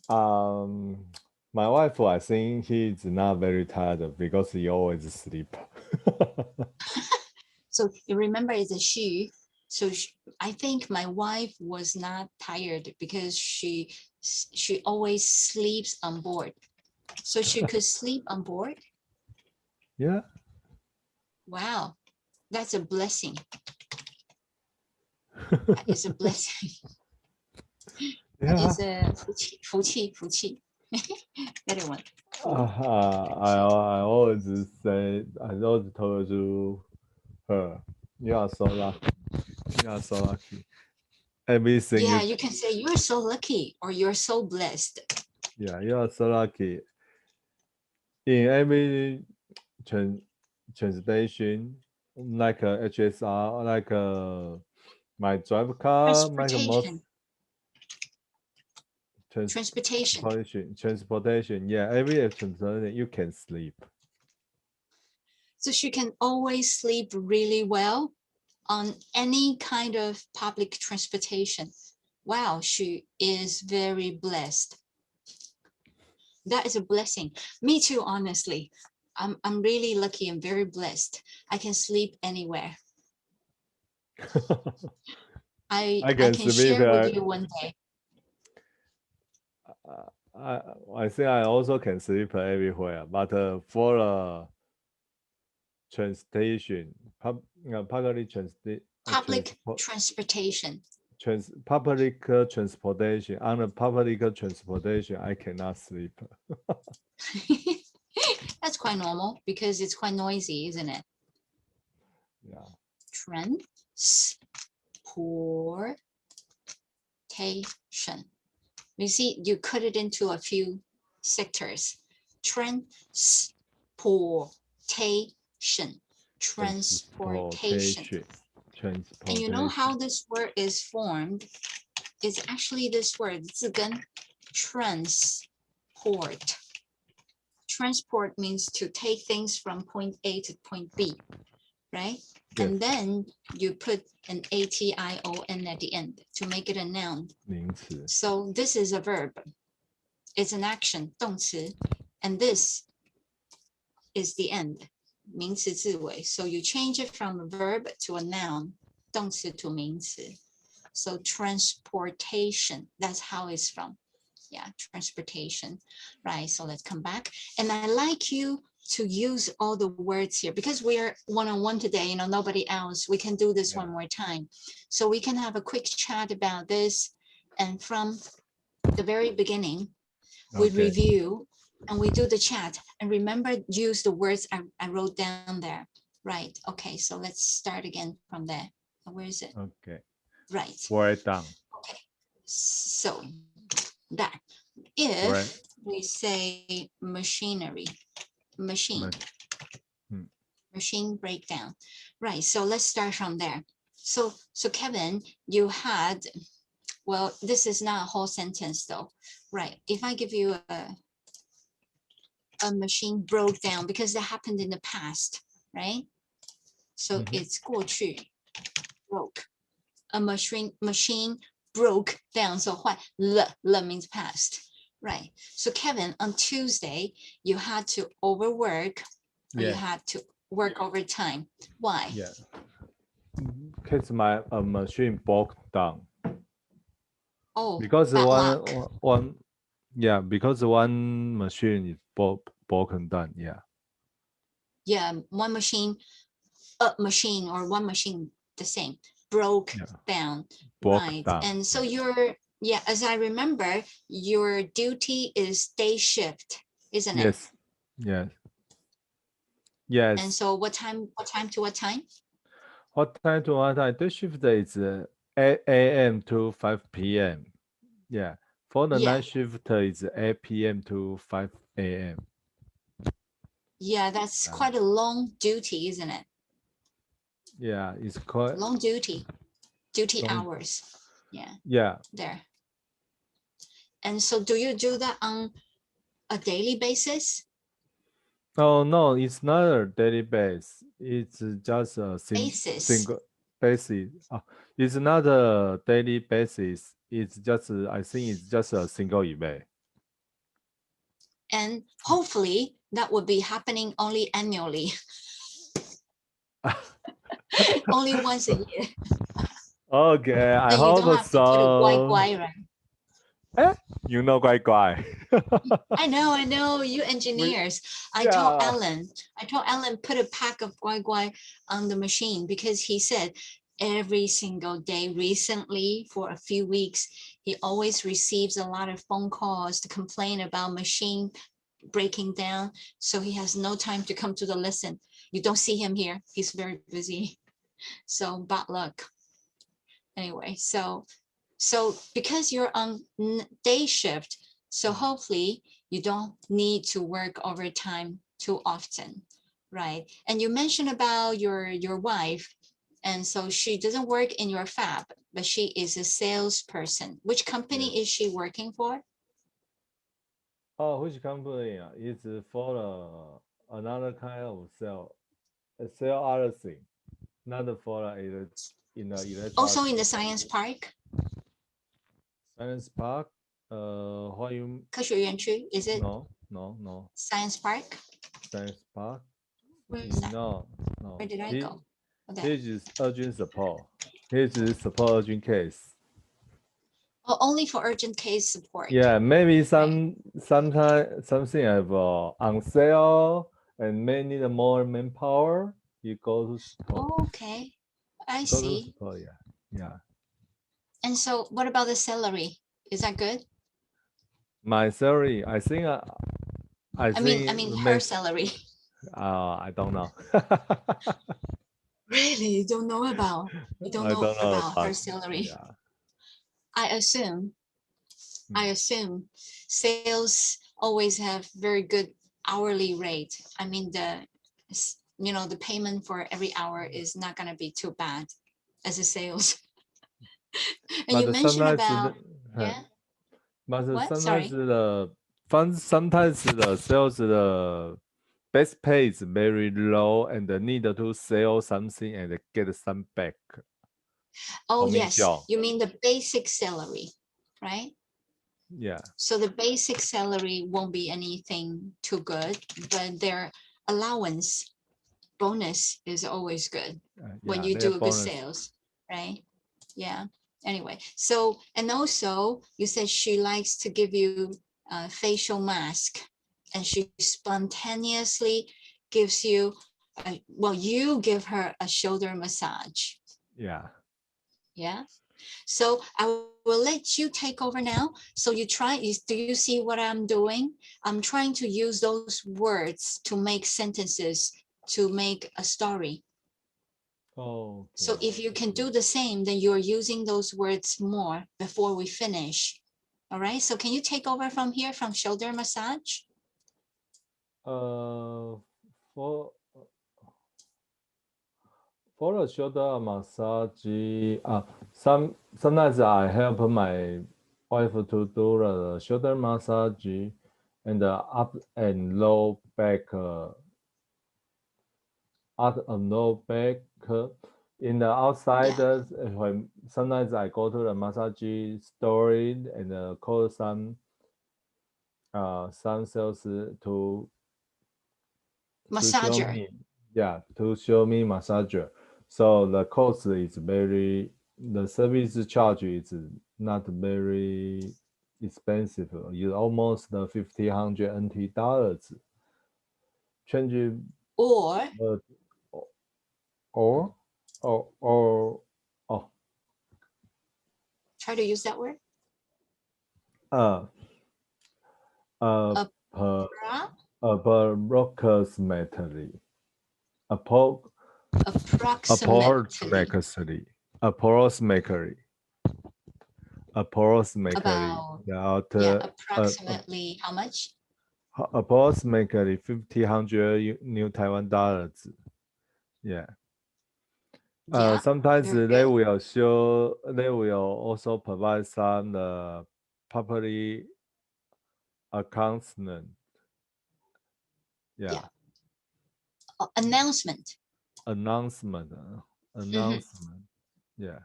Speaker 2: My wife, I think he's not very tired because he always sleep.
Speaker 1: So you remember it's a she. So I think my wife was not tired because she always sleeps on board. So she could sleep on board.
Speaker 2: Yeah.
Speaker 1: Wow, that's a blessing. That is a blessing. That
Speaker 2: Yeah.
Speaker 1: is a 福气, better one.
Speaker 2: I always say, I always told you, her, you are so lucky. You are so lucky. Everything
Speaker 1: Yeah,
Speaker 2: you
Speaker 1: you can say you're so lucky or you're so blessed.
Speaker 2: Yeah, you are so lucky. In every translation, like a HSR, like my drive car, like a most
Speaker 1: Transportation.
Speaker 2: transportation. Yeah, every transportation you can sleep.
Speaker 1: So she can always sleep really well on any kind of public transportation. Wow, she is very blessed. That is a blessing. Me too, honestly. I'm really lucky and very blessed. I can sleep anywhere. I
Speaker 2: can
Speaker 1: can
Speaker 2: sleep.
Speaker 1: share with you one day.
Speaker 2: I think I also can sleep everywhere, but for transportation, public
Speaker 1: Transportation.
Speaker 2: public transportation. On the public transportation, I cannot sleep.
Speaker 1: That's quite normal because it's quite noisy, isn't it?
Speaker 2: Yeah.
Speaker 1: Transportation. You see, you cut it into a few sectors. Transportation. And you know how this word is formed? It's actually this word, 字根, transport. Transport means to take things from point A to point B, right?
Speaker 2: Yes.
Speaker 1: And then you put an ation at the end to make it a noun.
Speaker 2: 名词.
Speaker 1: So this is a verb. It's an action, 动词. And this is the end, 名词字尾. So you change it from a verb to a noun, 动词 to 名词. So transportation, that's how it's from. Yeah, transportation. Right, so let's come back. And I like you to use all the words here because we're one-on-one today, nobody else. We can do this one more time. So we can have a quick chat about this. And from the very beginning, we review and we do the chat. And remember, use the words I wrote down there. Right, okay, so let's start again from there. Where is it?
Speaker 2: Okay.
Speaker 1: Right.
Speaker 2: Write down.
Speaker 1: Okay, so that if we say machinery, machine breakdown, right? So let's start from there. So Kevin, you had, well, this is not a whole sentence though, right? If I give you a machine broke down because that happened in the past, right? So it's 过去 broke. A machine broke down, so 坏 了 means past, right? So Kevin, on Tuesday, you had to overwork, or you had to work overtime. Why?
Speaker 2: Yeah. Because my machine broke down.
Speaker 1: Oh,
Speaker 2: because
Speaker 1: bad
Speaker 2: one because one machine is broken down.
Speaker 1: Yeah, one machine, a machine or one machine, the same, broke down. Right. And so as I remember, your duty is day shift, isn't it?
Speaker 2: Yes.
Speaker 1: And so what time to what time?
Speaker 2: What time to what time? The shift is 8 a.m. to 5 p.m. Yeah. For the night shift is 8 p.m. to 5 a.m.
Speaker 1: Yeah, that's quite a long duty, isn't it?
Speaker 2: Yeah, it's quite
Speaker 1: long duty hours.
Speaker 2: Yeah.
Speaker 1: There. And so do you do that on a daily basis?
Speaker 2: Oh, no, it's not a daily basis. It's just a single basis. It's not a daily basis. It's just, I think it's just a single event.
Speaker 1: And hopefully that would be happening only annually. Only once a year.
Speaker 2: Okay, I hope so. You know 乖乖.
Speaker 1: I know, you engineers. I told Alan, put a pack of 乖乖 on the machine because he said, every single day. Recently, for a few weeks, he always receives a lot of phone calls to complain about machine breaking down. So he has no time to come to the lesson. You don't see him here. He's very busy. So bad luck. Anyway, so because you're on day shift, so hopefully you don't need to work overtime too often, right? And you mentioned about your wife, and so she doesn't work in your fab, but she is a salesperson. Which company is she working for?
Speaker 2: Oh, which company? It's for another kind of sell other thing, not for in the electronic.
Speaker 1: Also in the science park?
Speaker 2: Science park. What you?
Speaker 1: 科学园区, is it?
Speaker 2: No.
Speaker 1: Science park?
Speaker 2: Science park.
Speaker 1: Where is that?
Speaker 2: No.
Speaker 1: Where did I go?
Speaker 2: This is urgent support. This is support urgent case.
Speaker 1: Oh, only for urgent case support.
Speaker 2: Yeah, maybe sometimes something have on sale and may need more manpower. You go to support.
Speaker 1: Oh, okay, I
Speaker 2: Go to
Speaker 1: see.
Speaker 2: support, yeah.
Speaker 1: And so what about the salary? Is that good?
Speaker 2: My salary, I think
Speaker 1: I mean her salary.
Speaker 2: I don't know.
Speaker 1: Really? You don't know about her salary?
Speaker 2: Yeah.
Speaker 1: I assume sales always have very good hourly rate. I mean, the payment for every hour is not going to be too bad as a sales. And you mentioned about, yeah.
Speaker 2: But
Speaker 1: What?
Speaker 2: sometimes
Speaker 1: Sorry.
Speaker 2: sometimes the sales best pay is very low and need to sell something and get some back.
Speaker 1: Oh, yes.
Speaker 2: commission.
Speaker 1: You mean the basic salary, right?
Speaker 2: Yeah.
Speaker 1: So the basic salary won't be anything too good, but their allowance bonus is always good when you do a good sales, right? Yeah. Anyway, so, and also you said she likes to give you a facial mask, and she spontaneously gives you, well, you give her a shoulder massage.
Speaker 2: Yeah.
Speaker 1: Yeah. So I will let you take over now. So do you see what I'm doing? I'm trying to use those words to make sentences, to make a story.
Speaker 2: Oh.
Speaker 1: So if you can do the same, then you're using those words more before we finish. All right. So can you take over from here, from shoulder massage?
Speaker 2: For the shoulder massage, sometimes I help my wife to do the shoulder massage and the up and low back, up and low back. In the outside, when sometimes I go to the massage store and call some sales to
Speaker 1: Massager.
Speaker 2: show me, to show me massager. So the cost is the service charge is not very expensive. It's almost $1,500 NT. Change or
Speaker 1: try to use that word.
Speaker 2: Approximately.
Speaker 1: Approximately how much?
Speaker 2: Approximately $1,500 New Taiwan dollars. Yeah. Sometimes they will also provide some property announcement. Yeah.
Speaker 1: Announcement.
Speaker 2: Yeah.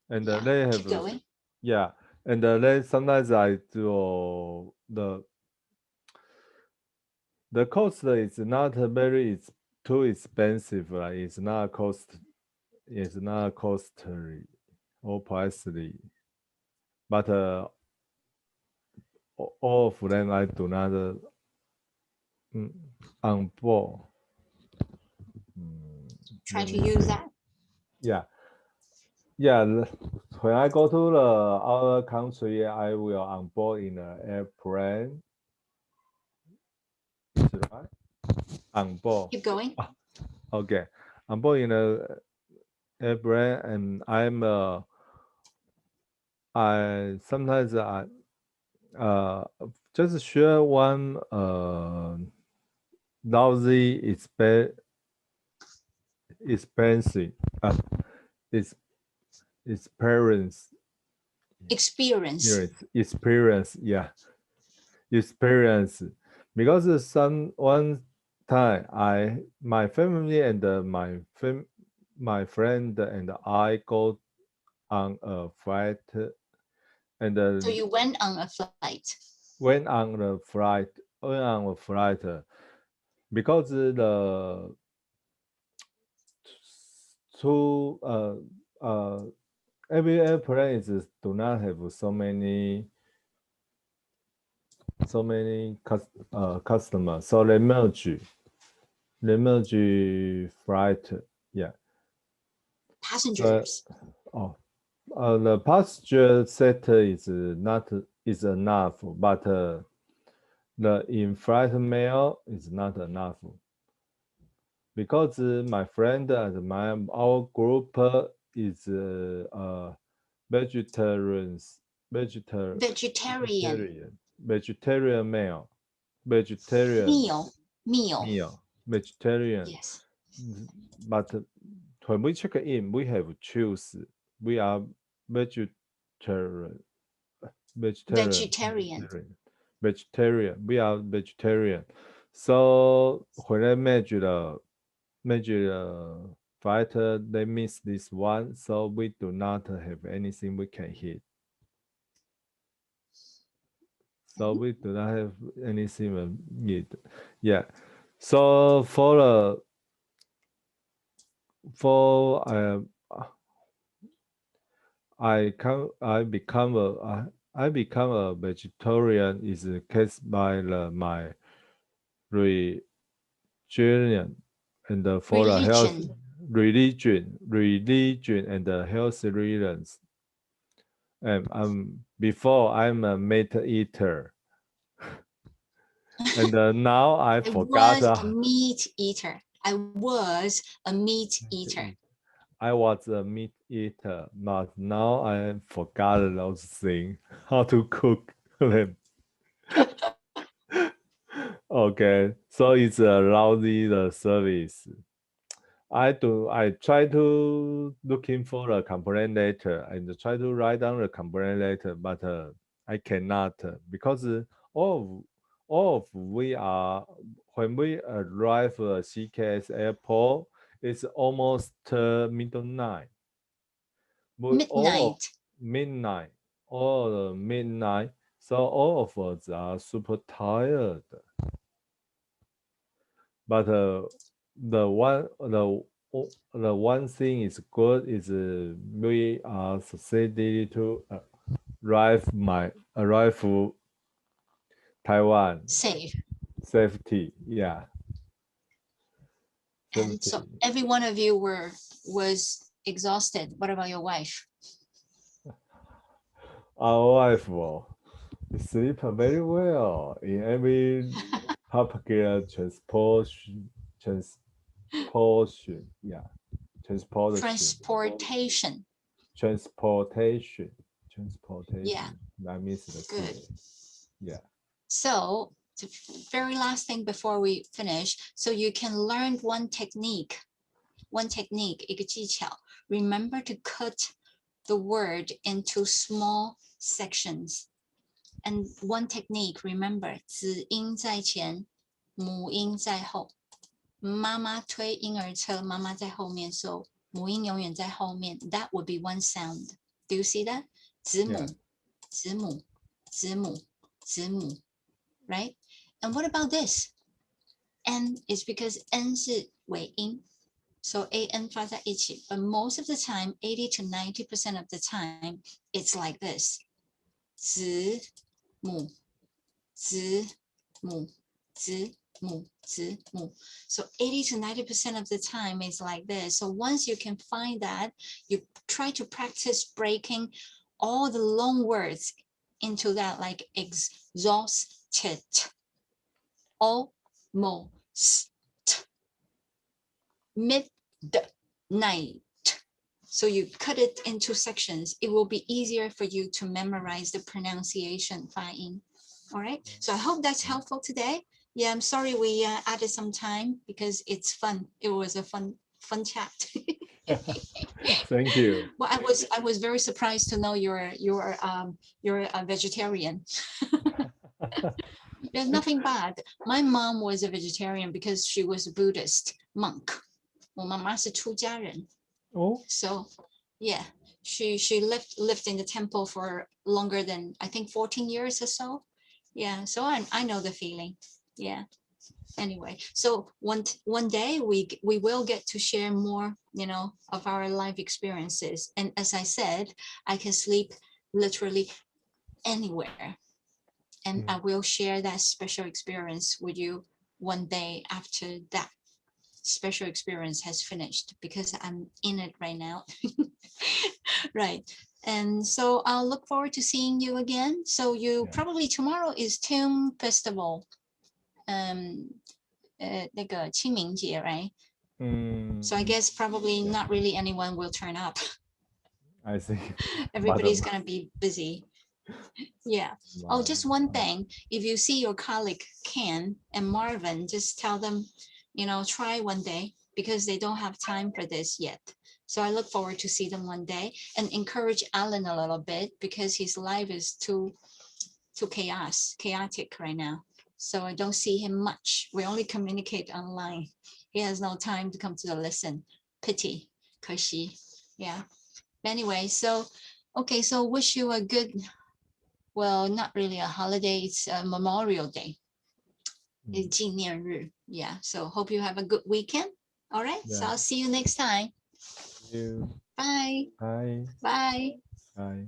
Speaker 2: And they have.
Speaker 1: Keep going.
Speaker 2: Yeah. And then sometimes I do the cost is not very too expensive. It's not costly or pricey. But all of them I do not on board.
Speaker 1: Try to use that.
Speaker 2: Yeah. Yeah, when I go to our country, I will on board in an airplane. Is it right? On board.
Speaker 1: Keep going.
Speaker 2: Okay, on board in a airplane, and I sometimes just share one lousy expensive experience yeah experience because one time my family and my friend and I go on a flight and
Speaker 1: So you went on a flight.
Speaker 2: went on a flight because the two every airplane do not have so many customers, so they merge flight. Yeah.
Speaker 1: Passengers.
Speaker 2: The passenger set is enough, but the in-flight meal is not enough because my friend and our group is vegetarian meal, vegetarian.
Speaker 1: Yes.
Speaker 2: But when we check in, we have choose. We are vegetarian.
Speaker 1: Vegetarian.
Speaker 2: We are vegetarian. So when I measure the fighter, they miss this one. So we do not have anything we can hit. So we do not have anything we need. Yeah. So I become a vegetarian is caused by my religion and for the health religion and the health reasons. Before I'm a meat eater, and now I forgot.
Speaker 1: I was a meat eater. I was a meat eater.
Speaker 2: I was a meat eater, but now I forgot those things, how to cook them. Okay, so it's a lousy service. I try to looking for a complaint letter and try to write down the complaint letter, but I cannot because all of we are when we arrive at CKS airport, it's almost midnight. Midnight. So all of us are super tired. But the one thing is good is we are succeeded to arrive Taiwan safety. Yeah.
Speaker 1: And so every one of you was exhausted. What about your wife?
Speaker 2: Our wife sleep very well in every public transportation. Yeah.
Speaker 1: Transportation. Yeah.
Speaker 2: I miss the
Speaker 1: good.
Speaker 2: Yeah.
Speaker 1: So the very last thing before we finish, so you can learn one technique, 一个技巧. Remember to cut the word into small sections. And one technique, remember, 子音在前，母音在后。妈妈推婴儿车，妈妈在后面， so 母音永远在后面。That would be one sound. Do you see that? 子母，子母，子母，子母。Right? And what about this? N is because N 是尾音, so AN 发在一起. But most of the time, 80 to 90% of the time, it's like this. 子母，子母，子母.子母. So 80 to 90% of the time is like this. So once you can find that, you try to practice breaking all the long words into that, like exhausted, almost, midnight. So you cut it into sections. It will be easier for you to memorize the pronunciation, 发音. All right. So I hope that's helpful today. Yeah, I'm sorry we added some time because it's fun. It was a fun chat.
Speaker 2: Thank you.
Speaker 1: Well, I was very surprised to know you're a vegetarian. There's nothing bad. My mom was a vegetarian because she was a Buddhist monk. 我妈妈是出家人.
Speaker 2: Oh,
Speaker 1: So yeah, she lived in the temple for longer than I think 14 years or so. Yeah, so I know the feeling. Yeah. Anyway, so one day we will get to share more, you know, of our life experiences. And as I said, I can sleep literally anywhere. And I will share that special experience with you one day after that special experience has finished, because I'm in it right now. Right. And so I'll look forward to seeing you again. So you probably tomorrow is Tomb Festival. 那个清明节, right? So I guess probably not really anyone will turn up.
Speaker 2: I see.
Speaker 1: Everybody's gonna be busy. Yeah. Oh, just one thing. If you see your colleague Ken and Marvin, just tell them, you know, try one day, because they don't have time for this yet. So I look forward to see them one day, and encourage Alan a little bit, because his life is too chaotic right now. So I don't see him much. We only communicate online. He has no time to come to the lesson. Pity. 可惜. Yeah. Anyway, so okay, so wish you a good, well, not really a holiday, it's a Memorial Day. 纪念日. Yeah, so hope you have a good weekend. All right, so I'll see you next time.
Speaker 2: You.
Speaker 1: Bye.
Speaker 2: Bye.
Speaker 1: Bye.
Speaker 2: Bye.